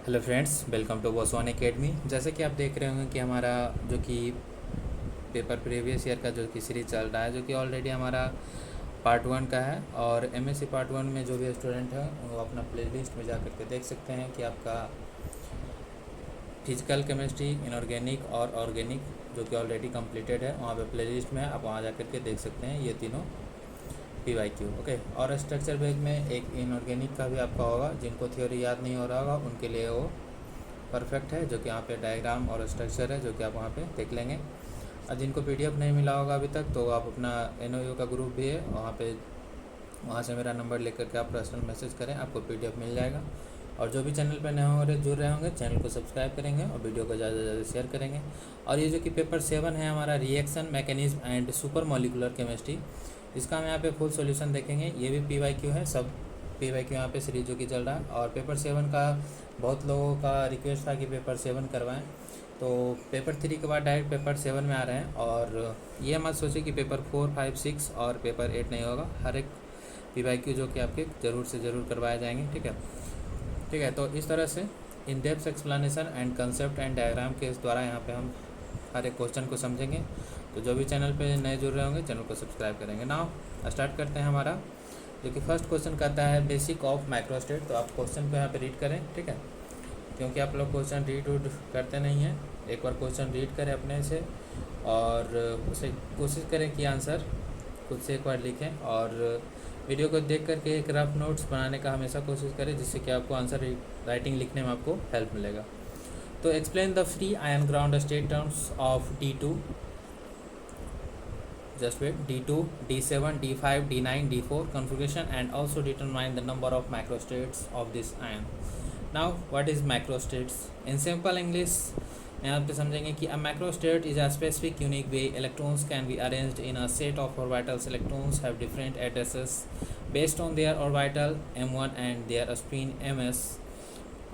Hello friends, welcome to Boss One academy. जैसे कि आप देख रहे होंगे कि हमारा जो कि पेपर प्रीवियस ईयर का जो कि सीरीज चल रहा है, जो कि ऑलरेडी हमारा पार्ट 1 का है। और एमएससी पार्ट 1 में जो भी स्टूडेंट है वो अपना प्लेलिस्ट में जा करके देख सकते हैं कि आपका फिजिकल केमिस्ट्री, इनऑर्गेनिक और ऑर्गेनिक जो कि ऑलरेडी कंप्लीटेड है, वहाँ पे प्लेलिस्ट में आप वहाँ जा करके देख सकते हैं ये तीनों PYQ। ओके, और स्ट्रक्चर बेस में एक इनऑर्गेनिक का भी आपका होगा। जिनको थ्योरी याद नहीं हो रहा होगा उनके लिए वो परफेक्ट है, जो कि यहाँ पे डायग्राम और स्ट्रक्चर है जो कि आप वहाँ पे देख लेंगे। और जिनको PDF नहीं मिला होगा अभी तक, तो आप अपना NOU का ग्रुप भी है, वहाँ से मेरा नंबर लेकर के आप पर्सनल मैसेज करें, आपको PDF मिल जाएगा। और जो भी चैनल पर नए होंगे, जुड़ रहे होंगे, चैनल को सब्सक्राइब करेंगे और वीडियो को ज़्यादा से ज़्यादा शेयर करेंगे। और ये जो कि पेपर 7 है हमारा, reaction mechanism and super molecular chemistry, इसका हम यहाँ पे फुल सॉल्यूशन देखेंगे। ये भी PYQ है, सब PYQ यहाँ पे सीरीज जो कि चल रहा है। और पेपर 7 का बहुत लोगों का रिक्वेस्ट था कि पेपर 7 करवाएं, तो पेपर 3 के बाद डायरेक्ट पेपर 7 में आ रहे हैं। और ये मत सोचिए कि पेपर 4, 5, 6 और पेपर 8 नहीं होगा। हर एक PYQ जो कि आपके ज़रूर से ज़रूर करवाए जाएंगे। ठीक है। तो इस तरह से in depth explanation and concept and diagram के द्वारा यहाँ पे हम हर एक क्वेश्चन को समझेंगे। तो जो भी चैनल पे नए जुड़ रहे होंगे, चैनल को सब्सक्राइब करेंगे। नाउ स्टार्ट करते हैं हमारा, जो कि फर्स्ट क्वेश्चन कहता है बेसिक ऑफ माइक्रोस्टेट। तो आप क्वेश्चन को यहाँ पे रीड करें, ठीक है, क्योंकि आप लोग क्वेश्चन रीड करते नहीं हैं। एक बार क्वेश्चन रीड करें अपने से और उसे कोशिश करें कि आंसर खुद से एक बार लिखें। और वीडियो को देख करके एक रफ नोट्स बनाने का हमेशा कोशिश करें, जिससे कि आपको आंसर राइटिंग लिखने में आपको हेल्प मिलेगा। तो explain the free ion ground state terms of D2, just wait, D2, D7, D5, D9, D4 configuration, and also determine the number of macrostates of this ion. Now what is macrostates? In simple English यहाँ पे समझेंगे कि a macrostate is a specific unique way electrons can be arranged in a set of orbitals. Electrons have different addresses based on their orbital m1 and their spin ms,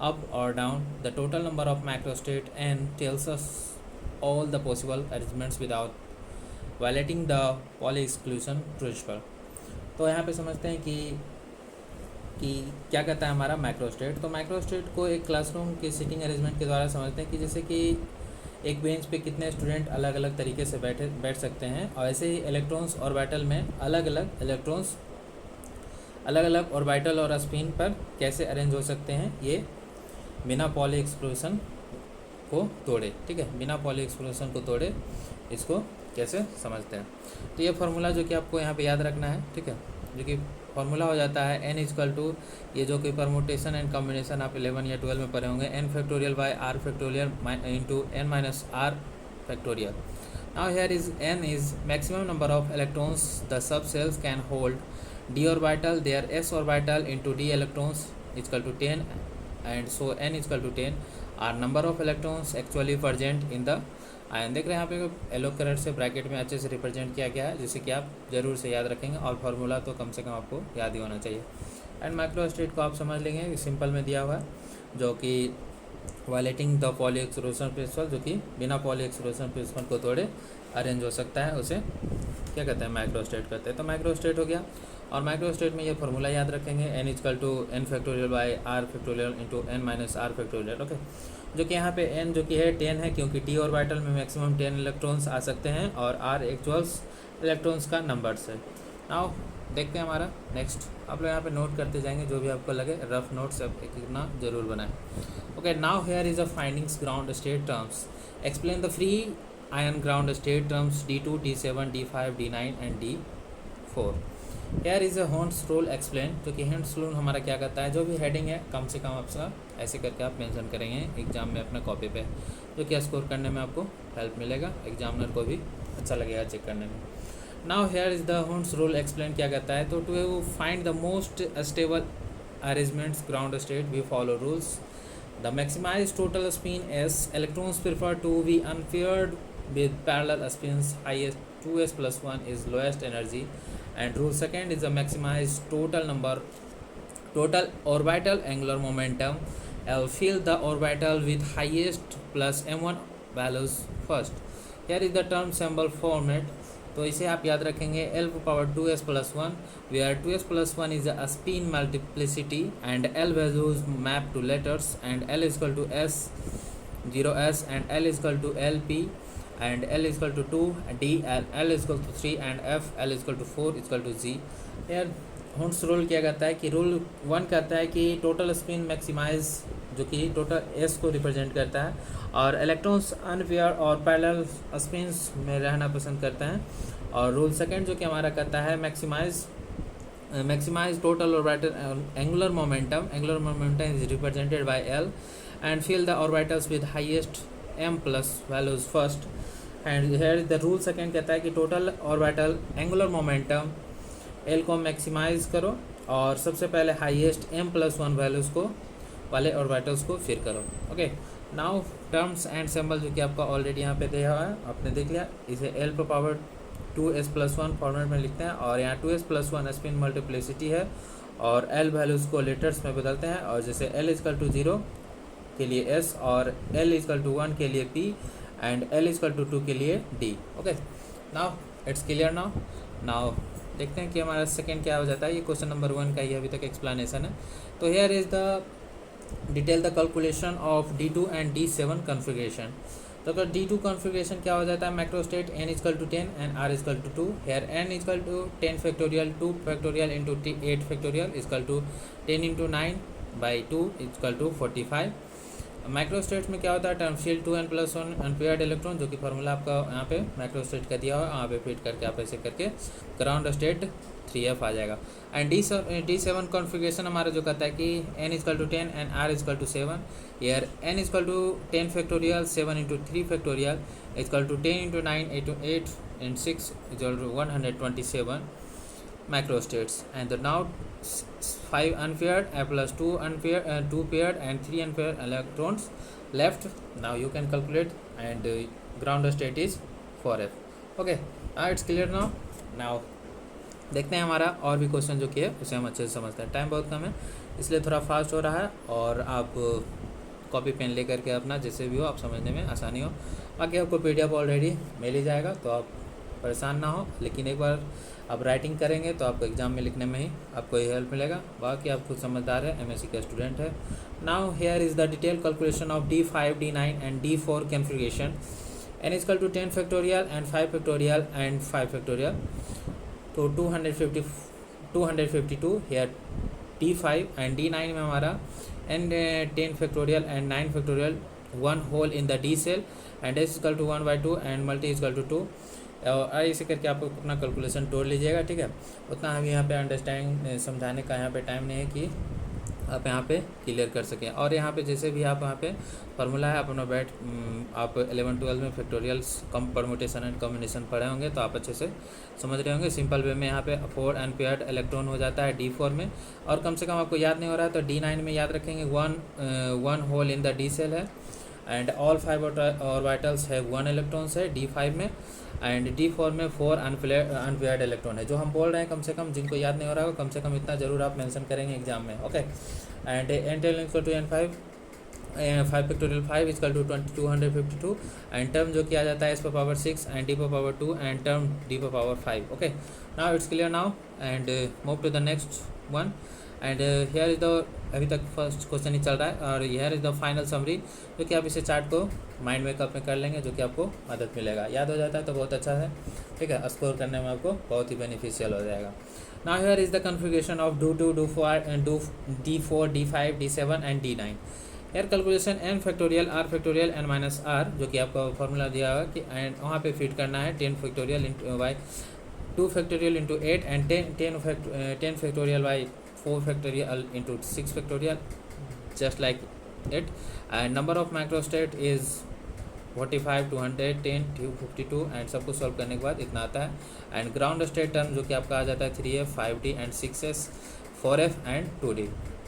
up or down. The total number of macrostate n tells us all the possible arrangements without violating the Pauli exclusion principle. तो यहाँ पे समझते हैं कि क्या कहता है हमारा माइक्रोस्टेट। तो माइक्रोस्टेट को एक क्लासरूम के सीटिंग अरेंजमेंट के द्वारा समझते हैं कि जैसे कि एक बेंच पे कितने स्टूडेंट अलग अलग तरीके से बैठ सकते हैं, और ऐसे ही इलेक्ट्रॉन्स ऑर्बिटल में अलग अलग इलेक्ट्रॉन्स अलग अलग ऑर्बिटल और स्पिन पर कैसे अरेंज हो सकते हैं, ये बिना पॉली एक्सक्लूशन को तोड़े। ठीक है, बिना पॉली एक्सक्लूशन को तोड़े इसको कैसे समझते हैं। तो ये फार्मूला जो कि आपको यहाँ पे याद रखना है, ठीक है, जो कि फार्मूला हो जाता है n, ये जो कि परमुटेशन एंड कॉम्बिनेशन आप 11 या 12 में पढ़े होंगे, n⁴/r⁴ into n-r⁴. Now here is n is maximum number of electrons the sub shells can hold, d orbital there s orbital into d electrons equal to 10, and so n=10 are number of electrons actually present in the ion. देख रहे हैं यहाँ पे yellow colour से bracket में अच्छे से represent किया गया है, जिससे कि आप ज़रूर से याद रखेंगे। और फार्मूला तो कम से कम आपको याद ही होना चाहिए। एंड माइक्रोस्टेट को आप समझ लेंगे, सिंपल में दिया हुआ है, जो कि violating the Pauli exclusion principle, जो कि बिना पॉली एक्सक्लूशन प्रिंसिपल को तोड़े अरेंज हो सकता है, उसे क्या कहते हैं, माइक्रोस्टेट कहते हैं। तो माइक्रोस्टेट हो गया। और माइक्रोस्टेट में ये फार्मूला याद रखेंगे, n=n⁴/r⁴ इंटू n-r⁴. ओके, जो कि यहाँ पे n जो कि है 10 है, क्योंकि d ऑर्बिटल में मैक्सिमम 10 इलेक्ट्रॉन्स आ सकते हैं, और r एक्चुअल्स इलेक्ट्रॉन्स का नंबर्स है। नाउ देखते हैं हमारा नेक्स्ट। आप लोग यहाँ पे नोट करते जाएंगे, जो भी आपको लगे रफ नोट्स अब कितना जरूर बनाएं। Okay, now here is a findings ground state terms. Explain the free ion ground state terms D2, D7, D5, D9 and D4। Here is a hints rule explain. जो कि हिंट्स रूल हमारा क्या करता है, जो भी हेडिंग है कम से कम आपका ऐसे करके आप मेंशन करेंगे एग्जाम में अपने कॉपी पे, जो कि स्कोर करने में आपको हेल्प मिलेगा, एग्जामिनर को भी अच्छा लगेगा चेक करने में। Now here is the Hund's rule explain क्या कहता है। तो to find the most stable arrangements ground state we follow rules. The maximize total spin S, electrons prefer to be unpaired with parallel spins, highest 2s+1 is lowest energy. And rule second is the maximize total orbital angular momentum. I'll fill the orbital with highest plus m1 values first. Here is the term symbol format. तो इसे आप याद रखेंगे L power 2s plus 1 where 2s plus 1 is a spin multiplicity and L values map to letters and L is equal to S 0s and L is equal to LP and L is equal to 2 D L is equal to 3 and F L is equal to 4 is equal to Z. यार हुंस rule क्या कहता है कि rule 1 कहता है कि total spin maximise जो कि टोटल एस को रिप्रेजेंट करता है और इलेक्ट्रॉन्स अनपेयर और पैरेलल स्पिन्स में रहना पसंद करते हैं। और रूल सेकंड जो कि हमारा कहता है maximize total orbital angular momentum is represented by L and fill the orbitals with highest m plus values first and here the rule second कहता है कि total orbital angular momentum L को maximise करो और सबसे पहले हाईएस्ट m+1 वैल्यूज़ को वाले ऑर्बिटल्स को फिर करो। Okay, now terms and symbol जो कि आपका ऑलरेडी यहाँ पे दिया हुआ है आपने देख लिया, इसे L पावर 2s+1 फॉर्मेट में लिखते हैं और यहाँ 2s+1 स्पिन मल्टीप्लिसिटी है और L वैल्यूज़ को लेटर्स में बदलते हैं और जैसे L इक्वल टू 0 के लिए S और L इक्वल टू 1 के लिए P and L equal to 2 के लिए D। Okay, now it's clear. Now देखते हैं कि हमारा सेकंड क्या हो जाता है। ये क्वेश्चन नंबर 1 का ही अभी तक एक्सप्लेनेशन है। तो here is the detail the calculation of D2 and D7 configuration. तो अगर D2 कॉन्फ़िगरेशन क्या हो जाता है, microstate n equal to 10 and r equal to 2। Here n equal to 10 factorial 2 factorial into 8 factorial equal to 10 into 9/2 equal to 45। Microstates में क्या होता है, term shield 2n+1 unpaired electron जो कि फार्मूला आपका यहाँ पे माइक्रोस्टेट का दिया हुआ है, यहाँ पे फिट करके आप ऐसे करके ग्राउंड स्टेट 3f आ जाएगा। एंड D7 कॉन्फ़िगरेशन हमारा जो कहता है कि n equal to 10 and r equal to 7। Here n equal to 10 factorial 7 into 3 factorial equal to 10 into 9 into 8 and 6 equal to 127 microstates and the now 5 unpaired plus 2 paired and 3 unpaired electrons left. Now you can calculate and ground state is 4f. Okay, it's clear now. Now देखते हैं हमारा और भी question जो कि है उसे हम अच्छे से समझते हैं। टाइम बहुत कम है इसलिए थोड़ा फास्ट हो रहा है और आप कॉपी पेन लेकर के अपना जैसे भी हो आप समझने में आसानी हो। बाकी आपको PDF ऑलरेडी मिल ही जाएगा तो आप परेशान ना हो, लेकिन एक बार आप राइटिंग करेंगे तो आपको एग्ज़ाम में लिखने में ही आपको ये हेल्प मिलेगा। बाकी आप खुद समझदार है, MSc का स्टूडेंट है। Now here is the detail calculation of D5 D9 and D4 configuration. n equal to 10 factorial and 5 factorial and 5 factorial तो 252 हेयर D5 एंड D9 में हमारा n 10 factorial and 9 factorial 1 hole in the D shell and s equal to 1/2 and multi equal to 2 और ऐसे करके आप अपना calculation तोड़ लीजिएगा। ठीक है, उतना हम यहाँ पे अंडरस्टैंड समझाने का यहाँ पे टाइम नहीं है कि आप यहाँ पे क्लियर कर सकें। और यहाँ पे जैसे भी आप यहाँ पे फार्मूला है अपना आप 11-12 में factorials come permutation and combination पढ़े होंगे तो आप अच्छे से समझ रहे होंगे। सिंपल वे में यहाँ पे 4 अनपेयर्ड इलेक्ट्रॉन हो जाता है D4 में और कम से कम आपको याद नहीं हो रहा है तो D9 में याद रखेंगे 1 hole in the D shell है एंड ऑल 5 ऑर्बिटल्स है 1 इलेक्ट्रॉन्स है D5 में एंड D4 में 4 अनपेयर्ड इलेक्ट्रॉन है। जो हम बोल रहे हैं कम से कम जिनको याद नहीं हो रहा हो कम से कम इतना ज़रूर आप मेंशन करेंगे एग्जाम में। Okay, and n10 equal to n5 5 factorial 5 equal to 252 and term जो किया जाता है s power 6 and d power 2 and term d power 5। Okay, now it's clear now and move to the next one and here is the अभी तक first question ही चल रहा है और here is the final summary जो कि आप इसे चार्ट को माइंड मेकअप में कर लेंगे जो कि आपको मदद मिलेगा। याद हो जाता है तो बहुत अच्छा है। ठीक है, स्कोर करने में आपको बहुत ही बेनिफिशियल हो जाएगा। Now here is the configuration of D4 D5 D7 and D9। Here calculation n factorial r factorial n minus r जो कि आपका फार्मूला दिया हुआ कि एंड वहाँ पे फिट करना है 10 factorial into by 2 factorial into 8 and 10 factorial by 4 factorial into 6 factorial just like it and number of microstate is 45 210 252 and सब कुछ सॉल्व करने के बाद इतना आता है। एंड ग्राउंड स्टेट टर्म जो कि आपका आ जाता है 3f 5d and 6s 4f and 2d।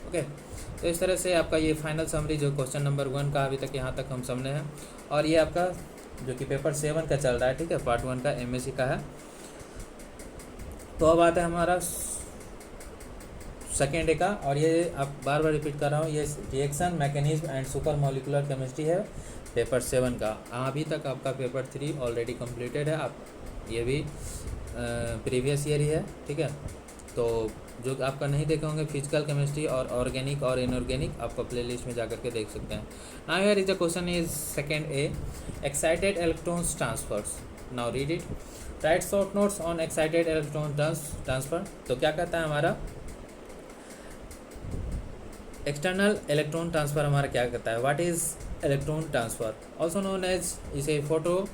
Okay, तो इस तरह से आपका ये फाइनल समरी जो क्वेश्चन नंबर 1 का अभी तक यहाँ तक हम समझे हैं और ये आपका जो कि पेपर 7 का चल रहा है। ठीक है, पार्ट 1 का MSc का है। तो अब आता है हमारा सेकेंड डे का और ये आप बार बार रिपीट कर रहा हूँ, ये reaction mechanism and super molecular chemistry है पेपर 7 का। अभी तक आपका पेपर 3 ऑलरेडी कंप्लीटेड है। आप ये भी प्रीवियस ईयर ही है, ठीक है। तो जो आपका नहीं देखे होंगे फिजिकल केमिस्ट्री और ऑर्गेनिक और इनऑर्गेनिक, आपका प्लेलिस्ट में जाकर के देख सकते हैं। Now here is the question is second A, excited electrons transfers. Now read it, right short notes on excited electron transfer. तो क्या कहता है हमारा एक्सटर्नल इलेक्ट्रॉन ट्रांसफर हमारा क्या कहता है, what is electron transfer, also known as इसे फोटो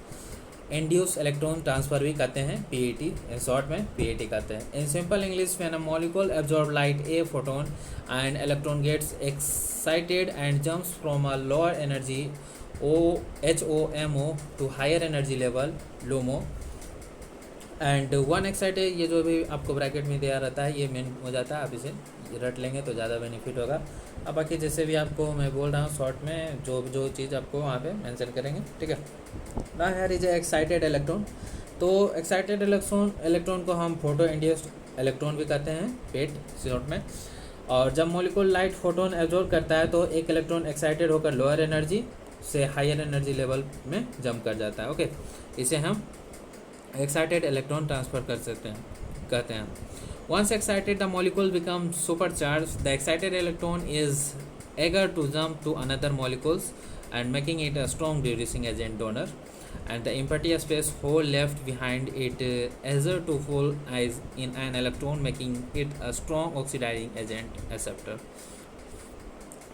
इंड्यूस इलेक्ट्रॉन ट्रांसफर भी कहते हैं, पीईटी, इन शॉर्ट में पीईटी कहते हैं। In simple English, when a molecule absorb light a photon and electron gets excited and jumps from a lower energy HOMO to higher energy level LUMO and one excited, ये जो भी आपको bracket में दिया रहता है ये मेन हो जाता है, आप इसे रट लेंगे तो ज़्यादा बेनिफिट होगा। अब बाकी जैसे भी आपको मैं बोल रहा हूँ शॉर्ट में जो चीज़ आपको वहाँ पे मेंशन करेंगे, ठीक है। ना यार इज एक्साइटेड इलेक्ट्रॉन, तो एक्साइटेड इलेक्ट्रॉन को हम फोटो इंड्यूस्ड इलेक्ट्रॉन भी कहते हैं, पेट शॉर्ट में। और जब मॉलिक्यूल लाइट फोटोन एब्जॉर्ब करता है तो एक इलेक्ट्रॉन एक्साइटेड होकर लोअर एनर्जी से हायर एनर्जी लेवल में जंप कर जाता है, ओके। इसे हम एक्साइटेड इलेक्ट्रॉन ट्रांसफर कर सकते हैं, कहते हैं। Once excited, the molecule becomes supercharged. The excited electron is eager to jump to another molecules and making it a strong reducing agent donor. And the empty space hole left behind it eager to full eyes in an electron, making it a strong oxidizing agent acceptor.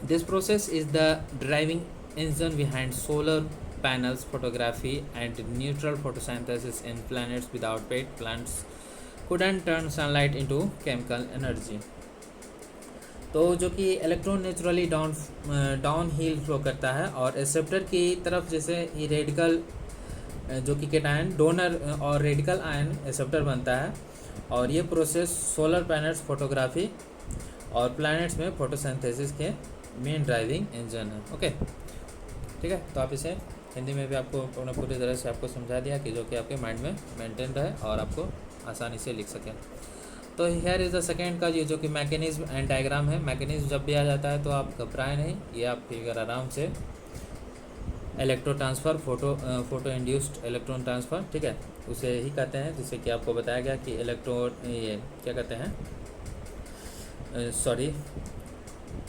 This process is the driving engine behind solar panels, photography, and neutral photosynthesis in planets without PET plants couldn't turn sunlight into chemical energy. तो जो कि electron naturally down hill flow करता है और acceptor की तरफ, जैसे ये रेडिकल जो कि केटायन डोनर और रेडिकल आयन एक्सेप्टर बनता है। और ये प्रोसेस सोलर पैनल्स, फोटोग्राफी और प्लैनेट्स में फोटोसिंथेसिस के मेन ड्राइविंग इंजन है, ओके, ठीक है। तो आप इसे हिंदी में भी आपको पूरी तरह से आपको समझा दिया कि जो कि आपके माइंड में मेंटेन रहे और आपको आसानी से लिख सकें। तो हेयर इज़ द सेकेंड का ये जो कि मैकेनिज्म एंड डायग्राम है। मैकेनिज्म जब भी आ जाता है तो आप घबराएं नहीं, ये आप फिगर आराम से electro transfer, photo induced electron transfer, ठीक है, उसे ही कहते हैं। जिससे कि आपको बताया गया कि इलेक्ट्रॉन ये क्या कहते हैं,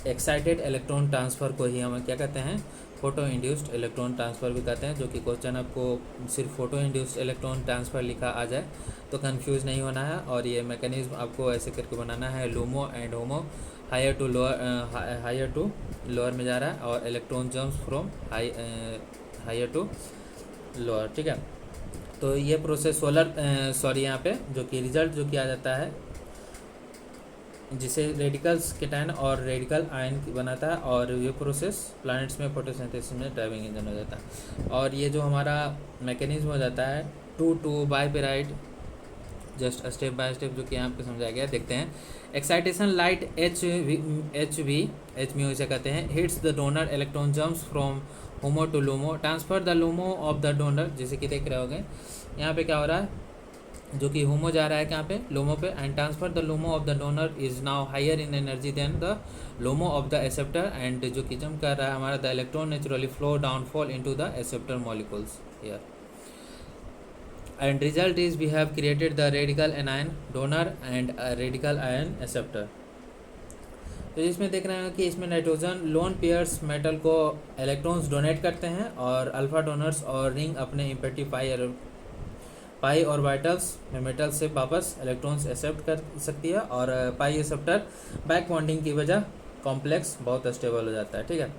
एक्साइटेड इलेक्ट्रॉन ट्रांसफ़र को ही हम क्या कहते हैं, फोटो इंड्यूस्ड इलेक्ट्रॉन ट्रांसफ़र भी कहते हैं। जो कि क्वेश्चन आपको सिर्फ फोटो इंड्यूस्ड इलेक्ट्रॉन ट्रांसफ़र लिखा आ जाए तो कंफ्यूज नहीं होना है। और ये मैकेनिज्म आपको ऐसे करके बनाना है, LUMO and HOMO, higher to lower में जा रहा है और electron jumps from higher to lower, ठीक है। तो ये प्रोसेस यहाँ पे जो कि रिजल्ट जो कि आ जाता है, जिसे रेडिकल्स केटायन और रेडिकल आयन बनाता है। और ये प्रोसेस प्लैनेट्स में फोटोसिंथेसिस में ड्राइविंग इंजन हो जाता है। और ये जो हमारा मैकेनिज्म हो जाता है 2,2 बाइपेराइड, जस्ट स्टेप बाय स्टेप जो कि यहाँ पे समझाया गया, देखते हैं। एक्साइटेशन लाइट एच मी इसे कहते हैं, hits the donor, electron jumps from HOMO to LUMO, transfer the LUMO of the donor, जैसे कि देख रहे होंगे यहाँ पे क्या हो रहा है, जो कि HOMO जा रहा है कहाँ पे, LUMO पे, and transfer the LUMO of the donor is now higher in energy than the LUMO of the acceptor, and जो कि जम्प कर रहा है हमारा, the electron naturally flow downfall into the acceptor molecules here, and result is we have created the radical anion donor and radical ion acceptor. तो इसमें देख रहे हैं कि इसमें नाइट्रोजन लोन पेयर्स मेटल को इलेक्ट्रॉन्स डोनेट करते हैं और अल्फा डोनर्स और रिंग अपने इम्पेटी पाई ऑर्बिटल्स में मेटल से वापस इलेक्ट्रॉन्स एक्सेप्ट कर सकती है। और पाई एक्सेप्टर बैक बॉन्डिंग की वजह कॉम्प्लेक्स बहुत स्टेबल हो जाता है, ठीक है।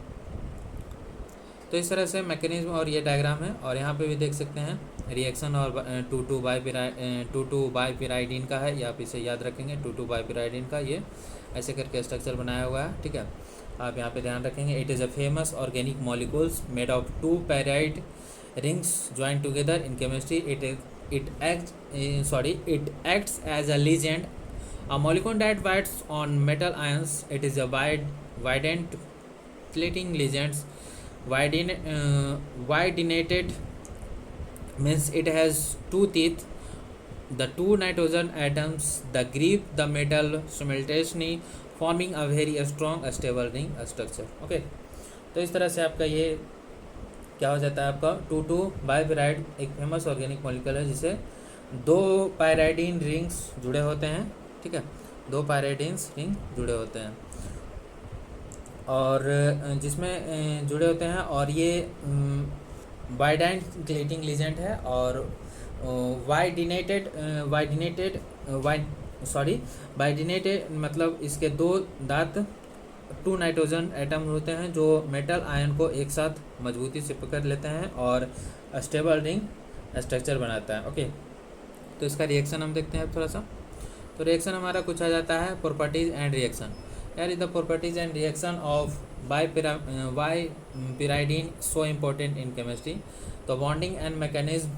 तो इस तरह से मैकेनिज्म और ये डायग्राम है। और यहाँ पे भी देख सकते हैं रिएक्शन और 2,2 बाइपिराइडीन का है, ये आप इसे याद रखेंगे, 2,2 बाइपिराइडीन का ये ऐसे करके स्ट्रक्चर बनाया हुआ है, ठीक है। आप यहाँ पे ध्यान रखेंगे, it is a famous organic molecules made of 2 पैराइड rings joined together in chemistry. It acts as a ligand, a molecule that binds on metal ions. It is a widened plating ligand. Widenated means it has 2 teeth. The 2 nitrogen atoms that grip the metal simultaneously, forming a very strong stable ring structure. Okay, तो इस तरह से आपका ये क्या हो जाता है, आपका 2,2 बाइपिराइड एक फेमस ऑर्गेनिक मॉलिक्यूल है जिसे दो पायराइडीन रिंग्स जुड़े होते हैं, ठीक है, दो पायराइडीन रिंग जुड़े होते हैं और जिसमें जुड़े होते हैं और ये वाइडाइन क्लेटिंग लीजेंट है और वाइडिनेटेड वाइडिनेटेड वाइड सॉरी वाइडिनेटेड मतलब इसके दो दांत 2 नाइट्रोजन एटम होते हैं जो मेटल आयन को एक साथ मजबूती से पकड़ लेते हैं और स्टेबल रिंग स्ट्रक्चर बनाता है। ओके, तो इसका रिएक्शन हम देखते हैं थोड़ा सा। तो रिएक्शन हमारा कुछ आ जाता है प्रॉपर्टीज एंड रिएक्शन। यार the properties and reaction of by pyridine so important in chemistry. तो बॉन्डिंग एंड मैकेनिज्म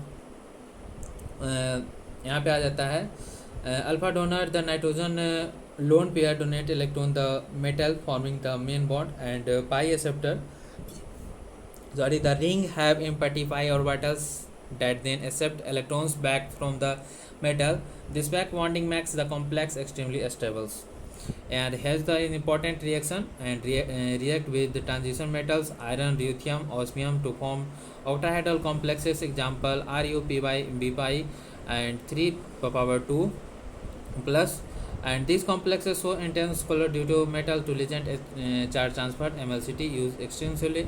यहाँ पे आ जाता है। Alpha donor the nitrogen lone pair donate electron the metal forming the main bond and pi acceptor the ring have empty pi orbitals that then accept electrons back from the metal. This back bonding makes the complex extremely stable and has the important reaction and react with the transition metals iron, ruthenium, osmium to form octahedral complexes. Example Ru p by b pi and 3 power 2 plus. And these complexes show intense color due to metal to ligand charge transfer. MLCT used extensively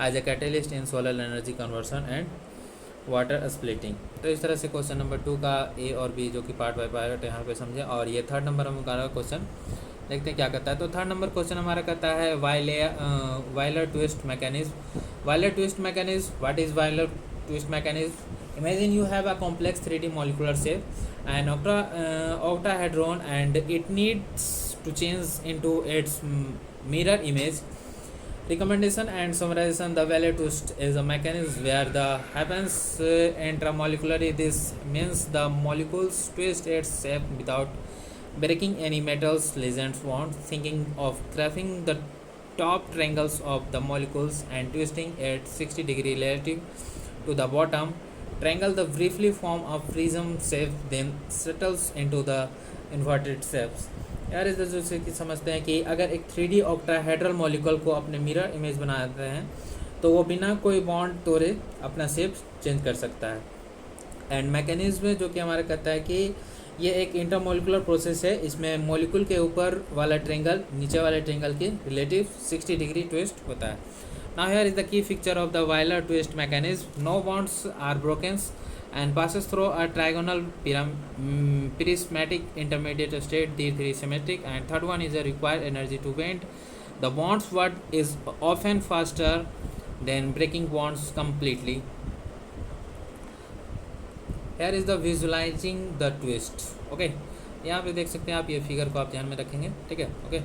as a catalyst in solar energy conversion and water splitting. तो इस तरह से question number 2 का ए और B जो कि part by part यहाँ पे समझे। और ये थर्ड नंबर हमारा क्वेश्चन देखते हैं क्या करता है। तो थर्ड नंबर क्वेश्चन हमारा कहता है viral twist mechanism. Viral twist mechanism, what is viral twist mechanism? Imagine you have a complex 3D molecular shape, an octahedron, and it needs to change into its mirror image. Recommendation and summarization. The Waller twist is a mechanism where the happens intramolecularly. This means the molecules twist its shape without breaking any metals ligands bond. Thinking of graphing the top triangles of the molecules and twisting at 60-degree relative to the bottom triangle, the briefly form a prism shape then settles into the inverted shapes. यार इस तरह से समझते हैं कि अगर एक 3D octahedral molecule को अपने मिरर इमेज बनाते हैं तो वो बिना कोई बॉन्ड तोड़े अपना शेप चेंज कर सकता है। एंड मैकेनिज्म जो कि हमारा कहता है कि ये एक इंटरमोलिकुलर प्रोसेस है। इसमें मॉलिक्यूल के ऊपर वाला ट्रेंगल नीचे वाले ट्रेंगल के रिलेटिव 60 डिग्री ट्विस्ट होता है। Now here is the key feature of the Wheeler twist mechanism. No bonds are broken and passes through a trigonal prismatic intermediate state, D3 symmetric, and third one is a required energy to bend the bonds, what is often faster than breaking bonds completely. Here is the visualizing the twist. Okay, यहाँ पे देख सकते हैं आप, ये figure को आप ध्यान में रखेंगे, ठीक है। ओके,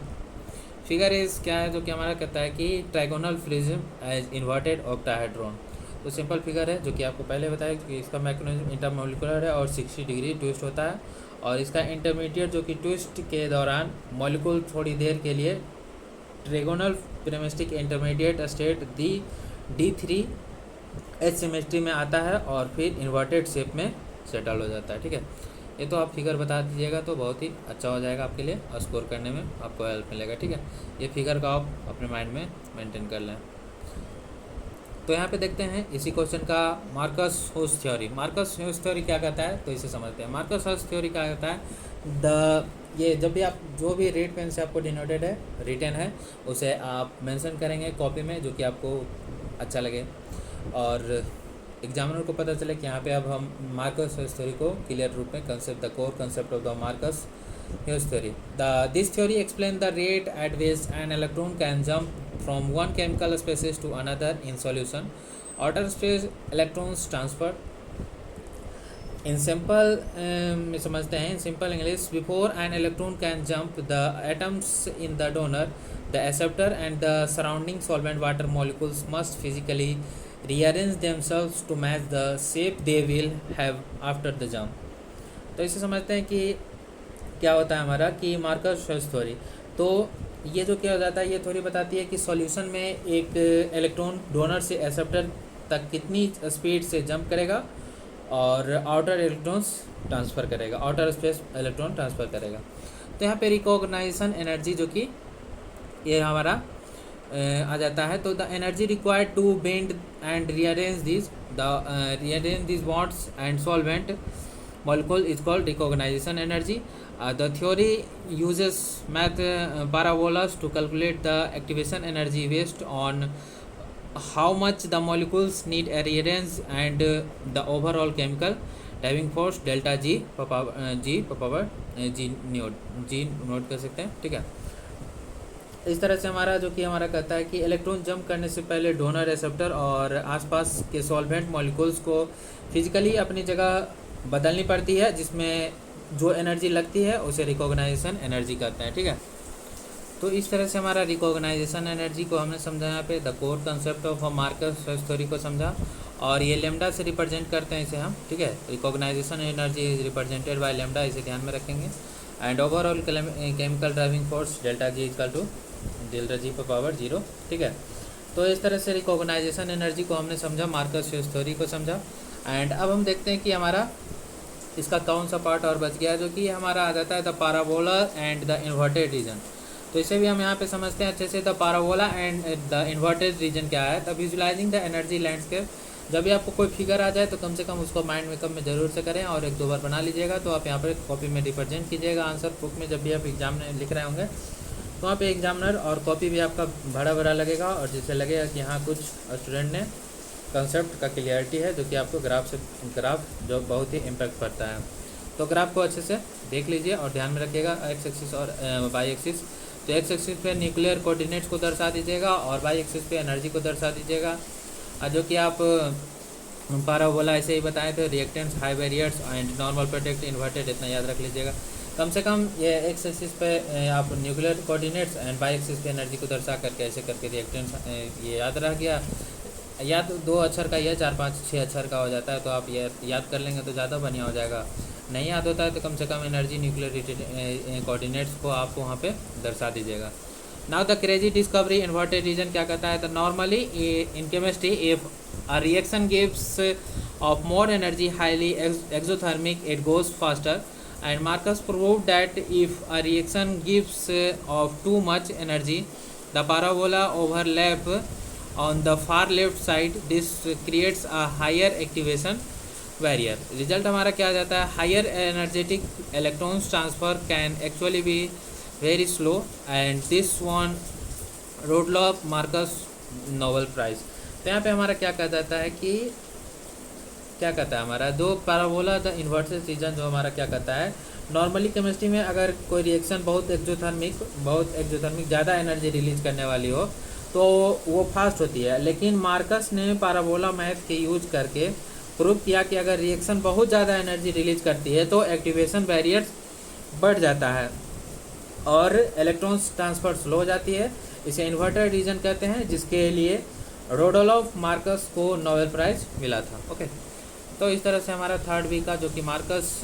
फिगर इज क्या है जो कि हमारा कहता है कि trigonal prism as inverted octahedron. तो सिंपल फिगर है जो कि आपको पहले बताया कि इसका मैकेनिज्म इंटरमोलिकुलर है और 60 डिग्री ट्विस्ट होता है और इसका इंटरमीडिएट जो कि ट्विस्ट के दौरान मॉलिक्यूल थोड़ी देर के लिए trigonal prismatic intermediate state D3 H symmetry में आता है और फिर इन्वर्टेड शेप में सेटल हो जाता है, ठीक है। ये तो आप फिगर बता दीजिएगा तो बहुत ही अच्छा हो जाएगा आपके लिए और स्कोर करने में आपको हेल्प मिलेगा, ठीक है। ये फिगर का आप अपने माइंड में मेंटेन कर लें। तो यहाँ पे देखते हैं इसी क्वेश्चन का Marcus Hush theory. Marcus Hush theory क्या कहता है तो इसे समझते हैं। मार्कस होस थ्योरी क्या कहता है, ये जब भी आप जो भी रेड पेन से आपको डिनोटेड है रिटन है उसे आप मेंशन करेंगे कॉपी में जो कि आपको अच्छा लगे और एग्जामिनर को पता चले कि यहाँ पे अब हम मार्कस होस थ्योरी को क्लियर रूप में concept the core concept of the Marcus Hush theory. This theory explain the rate at which an electron can jump from one chemical species to another in solution. Outer space electrons transfer. In simple समझते हैं in simple English, before an electron can jump, the atoms in the donor, the acceptor and the surrounding solvent water molecules must physically rearrange themselves to match the shape they will have after the jump. तो इसे समझते हैं कि क्या होता है हमारा कि मार्कस होस थ्योरी। तो ये जो क्या हो जाता है ये थ्योरी बताती है कि सॉल्यूशन में एक इलेक्ट्रॉन डोनर से एक्सेप्टर तक कितनी स्पीड से जंप करेगा और आउटर इलेक्ट्रॉन्स ट्रांसफ़र करेगा, आउटर स्पेस इलेक्ट्रॉन ट्रांसफ़र करेगा। तो यहाँ पे रिकॉग्नाइजेशन एनर्जी जो कि ये हमारा आ जाता है। तो the energy required to bend and rearrange this bonds and solvent molecule is called recognition energy. The theory uses math parabolas to calculate the activation energy based on how much the molecules need adherence and the overall chemical driving force delta G per power G note कर सकते हैं, ठीक है। इस तरह से हमारा जो कि हमारा कहता है कि इलेक्ट्रॉन जंप करने से पहले डोनर रिसेप्टर और आसपास के सॉल्वेंट मॉलिक्यूल्स को फिजिकली अपनी जगह बदलनी पड़ती है, जिसमें जो एनर्जी लगती है उसे रिकॉग्नाइजेशन एनर्जी कहते हैं, ठीक है। तो इस तरह से हमारा रिकॉग्नाइजेशन एनर्जी को हमने समझा यहाँ पे, the core concept of Marcus theory को समझा, और ये लेमडा से रिप्रेजेंट करते हैं इसे हम, ठीक है। Reorganization energy is represented by lambda, इसे ध्यान में रखेंगे। And overall chemical driving force delta G equal to delta G पर पावर 0, ठीक है। तो इस तरह से रिकॉग्नाइजेशन एनर्जी को हमने समझा, मार्कस थ्योरी को समझा। एंड अब हम देखते हैं कि हमारा इसका कौन सा पार्ट और बच गया, जो कि हमारा आ जाता है the parabola and the inverted region. तो इसे भी हम यहाँ पे समझते हैं अच्छे से। The parabola and the inverted region क्या है, the visualizing the energy landscape. जब भी आपको कोई फिगर आ जाए तो कम से कम उसको माइंड मेकअप में ज़रूर से करें और 1-2 बार बना लीजिएगा। तो आप यहाँ पर कॉपी में रिप्रेजेंट कीजिएगा आंसर बुक में, जब भी आप एग्जाम में लिख रहे होंगे तो वहाँ पे एग्जामिनर और कॉपी भी आपका भरा भरा लगेगा, और जिससे लगेगा कि हाँ कुछ स्टूडेंट ने कंसेप्ट का क्लियरिटी है, जो कि आपको ग्राफ जो बहुत ही इम्पैक्ट पड़ता है। तो ग्राफ को अच्छे से देख लीजिए और ध्यान में रखिएगा एक्स एक्सिस और वाई एक्सिस। तो एक्स एक्सिस पे न्यूक्लियर कोऑर्डिनेट्स को दर्शा दीजिएगा और वाई एक्सिस पे एनर्जी को दर्शा दीजिएगा। जो कि आप पाराबोला ऐसे ही बताए थे, reactants, high barriers and normal protect inverted, इतना याद रख लीजिएगा। कम से कम ये एक्स एक्सिस पे आप nuclear coordinates and Y axis पे एनर्जी को दर्शा करके ऐसे करके रिएक्टेंट्स ये याद रह गया। या तो 2 अक्षर का या 4-5-6 अक्षर का हो जाता है, तो आप ये याद कर लेंगे तो ज़्यादा बढ़िया हो जाएगा। नहीं याद होता है तो कम से कम एनर्जी न्यूक्लियर कोऑर्डिनेट्स को आप वहाँ पे दर्शा दीजिएगा। Now the crazy discovery inverted region क्या कहता है, तो normally in chemistry if a reaction gives off more energy highly exothermic it goes faster, and Marcus proved that if a reaction gives of too much energy, the parabola overlap on the far left side. This creates a higher activation barrier. Result हमारा क्या आ जाता है, higher energetic electrons transfer can actually be very slow, and this one Rudolf Marcus Nobel Prize। तो यहाँ पे हमारा क्या कहा जाता है कि क्या कहता है हमारा दो पैराबोला द इन्वर्टेड रीजन, जो हमारा क्या कहता है, नॉर्मली केमिस्ट्री में अगर कोई रिएक्शन बहुत एक्सोथर्मिक ज़्यादा एनर्जी रिलीज करने वाली हो तो वो फास्ट होती है। लेकिन मार्कस ने पैराबोला मैथ के यूज करके प्रूव किया कि अगर रिएक्शन बहुत ज़्यादा एनर्जी रिलीज करती है तो एक्टिवेशन बैरियर्स बढ़ जाता है और इलेक्ट्रॉन्स ट्रांसफर स्लो हो जाती है। इसे इन्वर्टेड रीजन कहते हैं, जिसके लिए रोडोल्फ मार्कस को नोबेल प्राइज़ मिला था। ओके, तो इस तरह से हमारा थर्ड वीक का जो कि मार्कस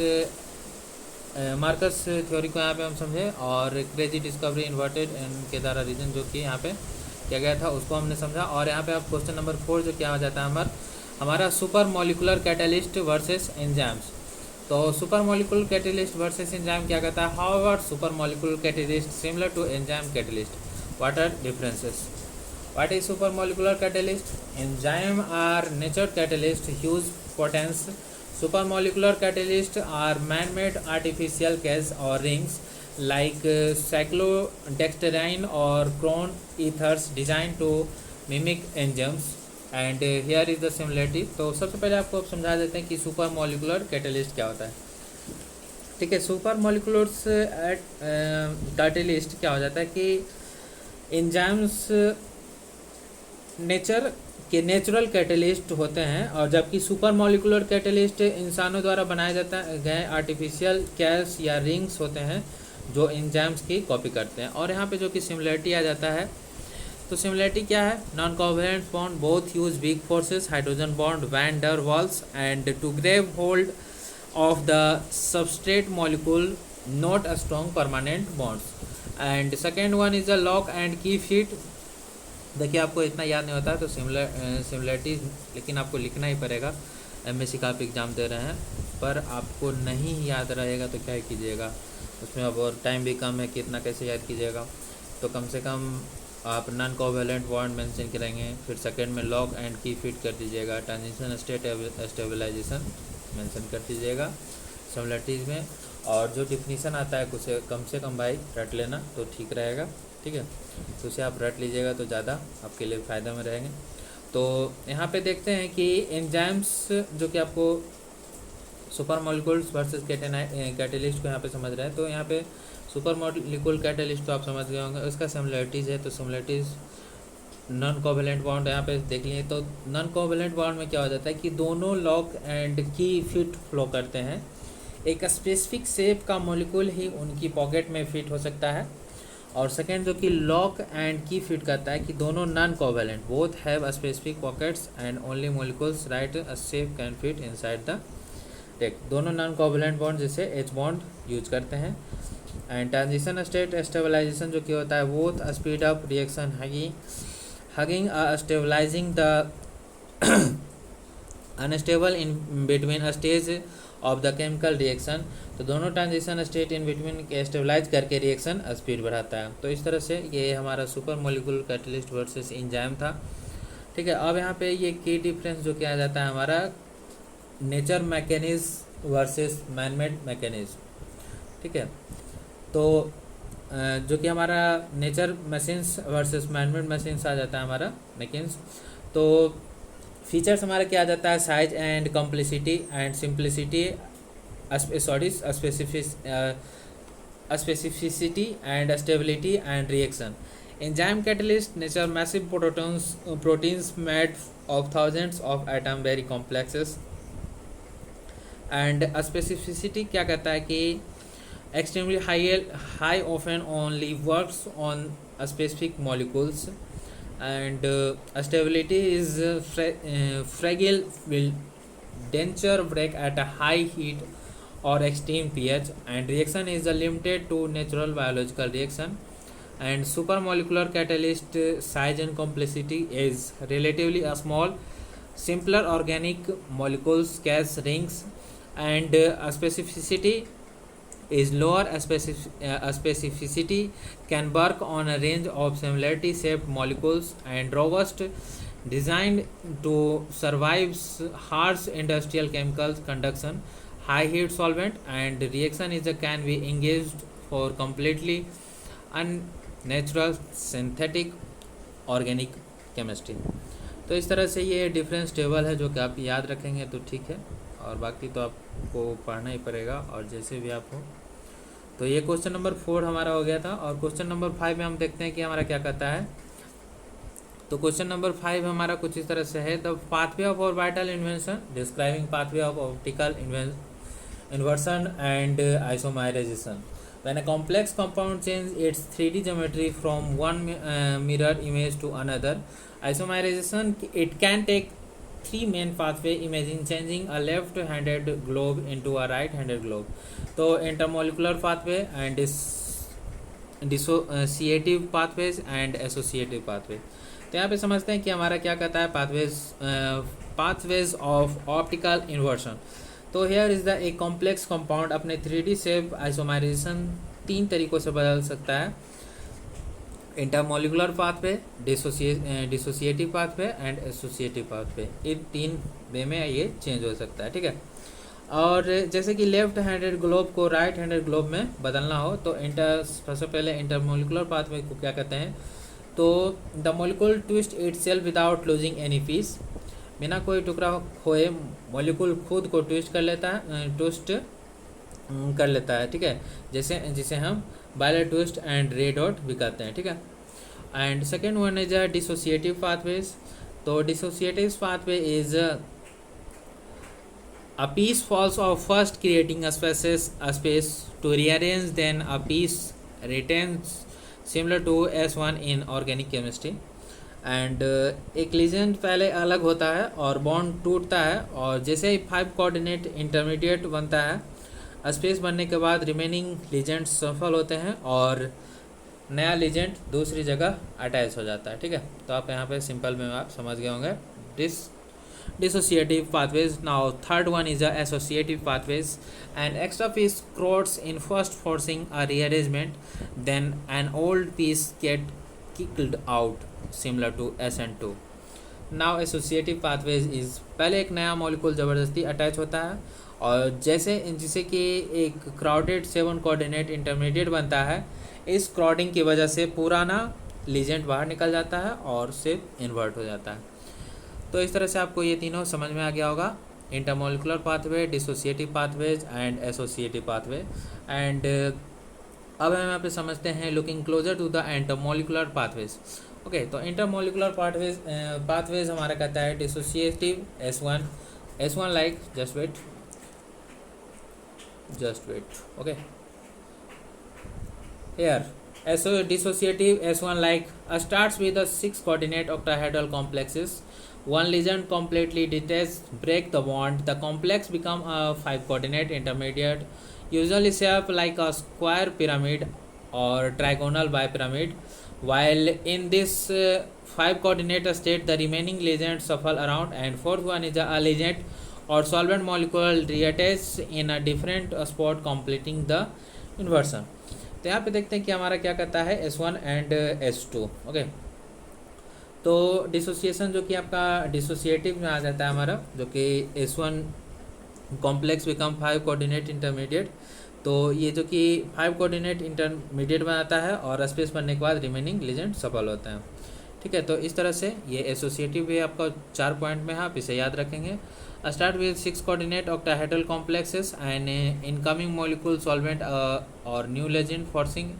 थ्योरी को यहाँ पे हम समझे, और क्रेजी डिस्कवरी इन्वर्टेड एंड के द्वारा रीजन जो कि यहाँ पे किया गया था उसको हमने समझा। और यहाँ पे आप क्वेश्चन नंबर 4 जो क्या हो जाता है हमारा super molecular catalyst versus enzymes. तो super molecular catalyst versus enzyme क्या कहता है, however super molecular catalyst similar to enzyme catalyst, what are differences. What is supermolecular catalyst? Enzyme are natural catalyst, huge potence. Supermolecular catalysts are man-made artificial gas or rings like cyclodextrin or chrome ethers designed to mimic enzymes. And here is the similarity. तो सबसे पहले आपको समझा देते हैं कि super molecular catalyst क्या होता है। ठीक है, सुपर मॉलिकुलर्स कैटलिस्ट क्या हो जाता है कि एंजाइम्स नेचुरल कैटलिस्ट होते हैं, और जबकि सुपर मॉलिकुलर कैटलिस्ट इंसानों द्वारा बनाए गए आर्टिफिशियल गैस या रिंग्स होते हैं जो एंजाइम्स की कॉपी करते हैं। और यहाँ पे जो कि सिमिलरिटी आ जाता है, तो सिमिलरिटी क्या है, non covalent bond both use weak forces, hydrogen bond van der Waals and to grab hold of the substrate molecule, not a strong permanent bonds. And second one is a lock and key fit. देखिए आपको इतना याद नहीं होता है तो similarities लेकिन आपको लिखना ही पड़ेगा। एमएससी का आप एग्ज़ाम दे रहे हैं पर आपको नहीं याद रहेगा तो क्या कीजिएगा, उसमें अब और टाइम भी कम है कि इतना कैसे याद कीजिएगा। तो कम से कम आप नॉन कोवेलेंट बॉन्ड मेंशन करेंगे, फिर सेकंड में लॉक एंड की फिट कर दीजिएगा, ट्रांजिशन स्टेट स्टेबलाइजेशन मेंशन कर दीजिएगा, सिमिलरिटीज़ में, और जो डिफिनीसन आता है उसे कम से कम भाई रट लेना तो ठीक रहेगा, ठीक है। तो उसे आप रट लीजिएगा तो ज़्यादा आपके लिए फ़ायदा में रहेंगे। तो यहाँ पे देखते हैं कि एंजाइम्स जो कि आपको सुपर मॉलिक्यूल्स वर्सेस कैटेलिस्ट को यहाँ पे समझ रहे हैं, तो यहाँ पे सुपर मॉलिक्यूल कैटेलिस्ट तो आप समझ गए होंगे। उसका सिमिलरिटीज़ है, तो सिमिलरिटीज़ नॉन कोवेलेंट बॉन्ड यहाँ पे देख लिए। तो नॉन कोवेलेंट बॉन्ड में क्या हो जाता है कि दोनों lock and key fit flow करते हैं। एक स्पेसिफिक शेप का मॉलिक्यूल ही उनकी पॉकेट में फिट हो सकता है, और सेकेंड जो कि लॉक एंड की फिट करता है कि दोनों non covalent both have specific pockets and only molecules right a shape can fit inside the take. दोनों नॉन कोवेलेंट बॉन्ड जैसे एच बॉन्ड यूज करते हैं। एंड ट्रांजिशन स्टेट स्टेबलाइजेशन जो कि होता है both speed up reaction hugging stabilizing the unstable in between a stage of the chemical reaction। तो दोनों ट्रांजिशन स्टेट इन बिटवीन के स्टेबलाइज करके रिएक्शन स्पीड बढ़ाता है। तो इस तरह से ये हमारा super molecule catalyst versus enzyme था, ठीक है। अब यहाँ पे ये की डिफरेंस जो किया जाता है हमारा nature mechanism versus manmade mechanism, ठीक है। तो जो कि हमारा nature machines versus manmade machines आ जाता है हमारा मैकेनिज्म। तो फीचर्स हमारा क्या आ जाता है, size and complexity and simplicity, specificity and stability and reaction. Enzyme catalyst nature massive proteins made of thousands of atom very complexes. And specificity क्या कहता है कि extremely high often only works on specific molecules, and stability is fragile, will denture break at a high heat or extreme pH, and reaction is limited to natural biological reaction। And supermolecular catalyst size and complexity is relatively a small simpler organic molecules gas rings, and specificity is lower. Specificity can work on a range of similarity shaped molecules and robust, designed to survive harsh industrial chemicals conduction, high heat solvent, and reaction is can be engaged for completely unnatural synthetic organic chemistry। तो इस तरह से ये difference table है जो कि आप याद रखेंगे तो ठीक है, और बाकी तो आपको पढ़ना ही पड़ेगा और जैसे भी आप हो। तो ये क्वेश्चन नंबर 4 हमारा हो गया था, और क्वेश्चन नंबर 5 में हम देखते हैं कि हमारा क्या कहता है। तो क्वेश्चन नंबर 5 हमारा कुछ इस तरह से है, the pathway of orbital inversion, describing pathway of optical inversion and isomerization। When a complex compound changes its 3D geometry from one mirror image to another, isomerization it can take three main pathway, imagine changing a left-handed globe into a right-handed globe। तो intermolecular pathway and dissociative pathways and associative pathway। तो यहाँ पे समझते हैं कि हमारा क्या कहता है pathways of optical inversion। तो हेयर इज द एक कॉम्प्लेक्स कंपाउंड अपने 3D शेप आइसोमराइजेशन 3 तरीक़ों से बदल सकता है, intermolecular pathway, dissociative pathway and associative pathway. इन 3 वे में ये चेंज हो सकता है, ठीक है। और जैसे कि लेफ्ट हैंडेड ग्लोब को राइट हैंडेड ग्लोब में बदलना हो तो सबसे पहले इंटरमोलिकुलर पाथवे को क्या कहते हैं, तो the molecule twist itself without losing any piece, बिना कोई टुकड़ा खोए मॉलिक्यूल खुद को ट्विस्ट कर लेता है, ठीक है, जिसे हम Bailar twist and Ray Dutt भी कहते हैं, ठीक है। And second one is dissociative pathways. तो dissociative pathway is a piece falls off first creating a space to rearrange then a piece returns, similar to S1 in organic chemistry. And एक ligand पहले अलग होता है और bond टूटता है, और जैसे ही 5 कोऑर्डिनेट इंटरमीडिएट बनता है, स्पेस बनने के बाद रिमेनिंग लीजेंड सफल होते हैं और नया लीजेंड दूसरी जगह अटैच हो जाता है, ठीक है। तो आप यहाँ पे सिंपल में आप समझ गए होंगे dissociative pathways. Now third one is associative pathways, and extra piece crowds in first forcing a rearrangement, then an old piece get kicked out, similar to SN2। Now associative pathways is पहले एक नया molecule ज़बरदस्ती attach होता है और जिसे कि एक क्राउडेड 7 कोऑर्डिनेट इंटरमीडिएट बनता है, इस क्राउडिंग की वजह से पुराना लीजेंड बाहर निकल जाता है और सिर्फ इन्वर्ट हो जाता है। तो इस तरह से आपको ये तीनों समझ में आ गया होगा, intermolecular pathway, dissociative pathways and associative pathway. And अब हम यहाँ पे समझते हैं looking closer to the intermolecular pathways. Okay, तो इंटरमोलिकुलर पाथवेज हमारा कहता है dissociative S1 like just wait okay here dissociative S1 like starts with the 6 coordinate octahedral complexes. One legend completely detached break the bond. The complex become a 5 coordinate intermediate, usually shaped like a square pyramid or trigonal bipyramid. While in this 5 coordinate state, the remaining legends shuffle around, and fourth one is a legend or solvent molecule reattached in a different spot, completing the inversion. तो यहाँ पे देखते हैं कि हमारा क्या करता है S1 एंड S2। ओके, तो डिसोसिएशन जो कि आपका डिसोसिएटिव में आ जाता है हमारा, जो कि S1 complex become 5 coordinate intermediate. तो ये जो कि 5 कोऑर्डिनेट इंटरमीडिएट बनाता है और स्पेस बनने के बाद रिमेनिंग लीजेंड सफल होता है। ठीक है, तो इस तरह से ये एसोसिएटिव भी आपका 4 पॉइंट में है, आप इसे याद रखेंगे। Start with 6 coordinate octahedral complexes and incoming molecule solvent or new legend forcing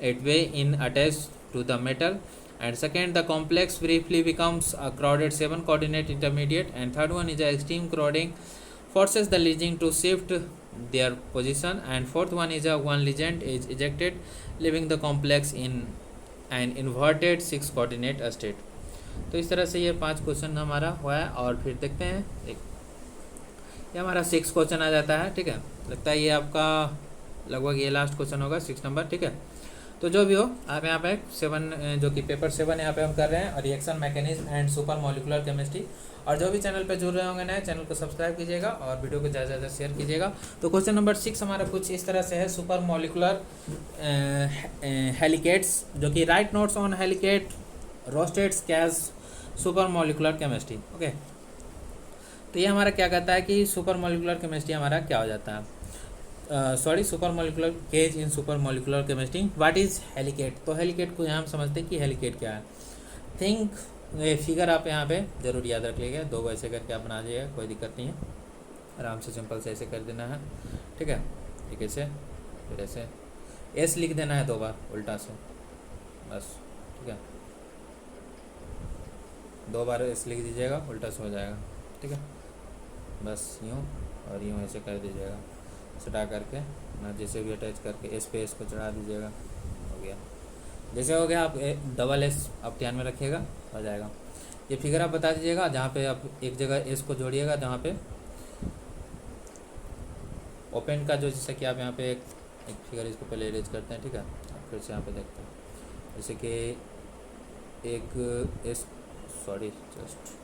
its way in attached to the metal. And second, the complex briefly becomes a crowded 7 coordinate intermediate. And third one is a extreme crowding forces the legend to shift their position. And fourth one is a one legend is ejected, leaving the complex in an inverted 6 coordinate state. तो इस तरह से ये 5 question हमारा हुआ है। और फिर देखते हैं ये हमारा 6 क्वेश्चन आ जाता है। ठीक है, लगता है ये आपका लगभग ये लास्ट क्वेश्चन होगा 6 नंबर। ठीक है, तो जो भी हो, आप यहाँ पे 7 जो कि पेपर 7 यहाँ पे हम कर रहे हैं, और reaction mechanism and super molecular chemistry. और जो भी चैनल पे जुड़ रहे होंगे नए, चैनल को सब्सक्राइब कीजिएगा और वीडियो को ज़्यादा से ज़्यादा शेयर कीजिएगा। तो क्वेश्चन नंबर 6 हमारा कुछ इस तरह से है, सुपर मॉलिकुलर हेलिकेट्स, जो कि राइट नोट्स ऑन हेलिकेट रोस्टेट्स cages super molecular chemistry. Okay, तो ये हमारा क्या कहता है कि सुपर मॉलिकुलर केमिस्ट्री हमारा क्या हो जाता है, super molecular cage in super molecular chemistry. What is helicate? तो हेलिकेट को यहाँ हम समझते हैं कि हेलिकेट क्या है। थिंक ये फिगर आप यहाँ पे जरूर याद रख लीजिएगा, 2 ऐसे करके आप बना दीजिएगा, कोई दिक्कत नहीं है, आराम से सिंपल से ऐसे कर देना है। ठीक है, एक ऐसे, फिर ऐसे एस लिख देना है 2 बार उल्टा से, बस। ठीक है, 2 बार एस लिख दीजिएगा, उल्टा से हो जाएगा। ठीक है, बस यूँ और यूँ ऐसे कर दीजिएगा, सटा करके ना जैसे भी अटैच करके एस पे एस को चढ़ा दीजिएगा, हो गया। जैसे हो गया, आप डबल एस आप ध्यान में रखिएगा, हो जाएगा। ये फिगर आप बता दीजिएगा, जहाँ पे आप एक जगह एस को जोड़िएगा, जहाँ पे ओपन का जो, जैसे कि आप यहाँ पे एक फिगर इसको पहले इरेज करते हैं। ठीक है, आप फिर से यहाँ पे देखते हैं, जैसे कि एक एस, जस्ट